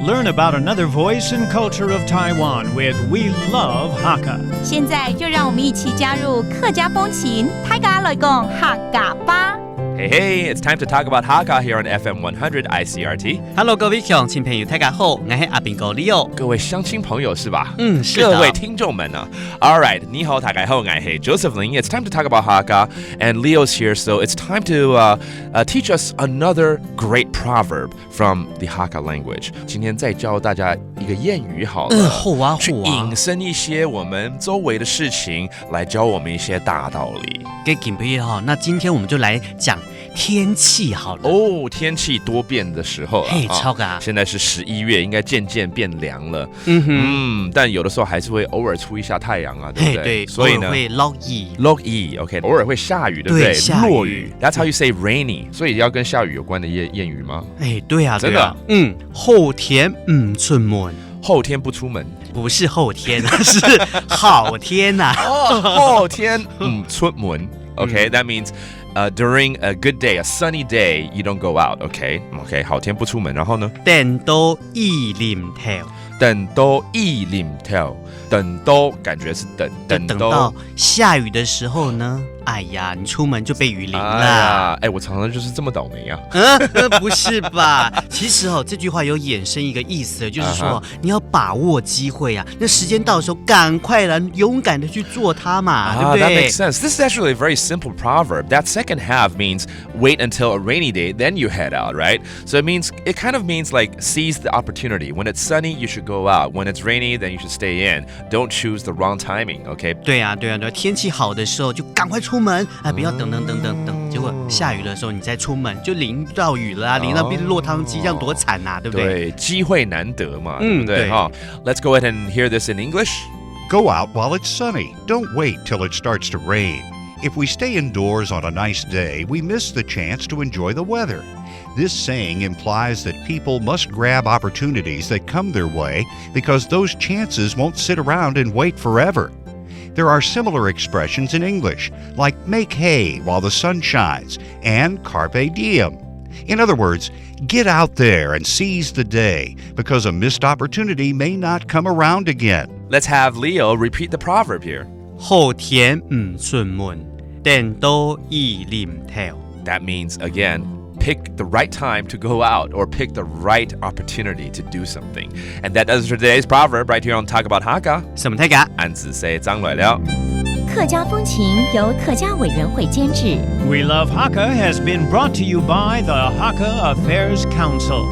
learn about another voice and culture of Taiwan with We Love Hakka. 现在就让我们一起加入客家风情，大家来讲客家吧。Hey, it's time to talk about Hakka here on FM 100 ICRT. Hello， 各位乡亲朋友，大家好，我是阿兵哥 Leo。各位乡亲朋友是吧？是的。各位听众们呢 All right, 你好，大家好，我是 Joseph Ling. It's time to talk about Hakka, and Leo's here, so it's time to teach us another great proverb from the Hakka language. 今天再教大家一个谚语好了，好啊，去引申一些我们周围的事情，来教我们一些大道理。给金朋友哈，那今天我们就来讲天气好了。哦，天气多变的时候了，嘿，超噶！现在是11月，应该渐渐变凉了。但有的时候还是会偶尔出一下太阳啊，对不对？对，所以呢，偶尔会落雨。落雨 ，OK， 偶尔会下雨，对不对？落雨 ，That's how you say rainy。所以要跟下雨有关的谚语吗？对啊，真的。后天出门。后天不出门，不是后天，是好天呐。后天出门 ，OK， that means。during a good day, a sunny day, you don't go out, okay? Okay, 好天不出门，然后呢？等到意淋頭，等到意淋頭，等到感覺是等到下雨的時候呢？哎呀，你出門就被雨淋了。我常常就是這麼倒霉啊。不是吧？其實這句話有衍生一個意思，就是說你要把握機會啊，那時間到的時候趕快來勇敢的去做它嘛，對不對？ That makes sense. This is actually a very simple proverb. That second half means wait until a rainy day, then you head out, right? So it kind of means like seize the opportunity. When it's sunny, you should go out. When it's rainy, then you should stay in. Don't choose the wrong timing, okay? 对啊，天氣好的時候就趕快出門啊，不要等，結果下雨的時候你再出門就淋到雨了啊，淋到變落湯雞，這樣多慘啊，對不對？對，機會難得嘛，對不對？Let's go ahead and hear this in English. Go out while it's sunny. Don't wait till it starts to rain. If we stay indoors on a nice day, we miss the chance to enjoy the weather. This saying implies that people must grab opportunities that come their way because those chances won't sit around and wait forever. There are similar expressions in English, like make hay while the sun shines and carpe diem. In other words, get out there and seize the day because a missed opportunity may not come around again. Let's have Leo repeat the proverb here. 後天出門，等到意淋頭。 That means, again, pick the right time to go out or pick the right opportunity to do something. And that does it for today's proverb right here on Talk About Hakka. 什麼大家？安子 say 張來了。客家風情由客家委員會監製。We Love Hakka has been brought to you by the Hakka Affairs Council.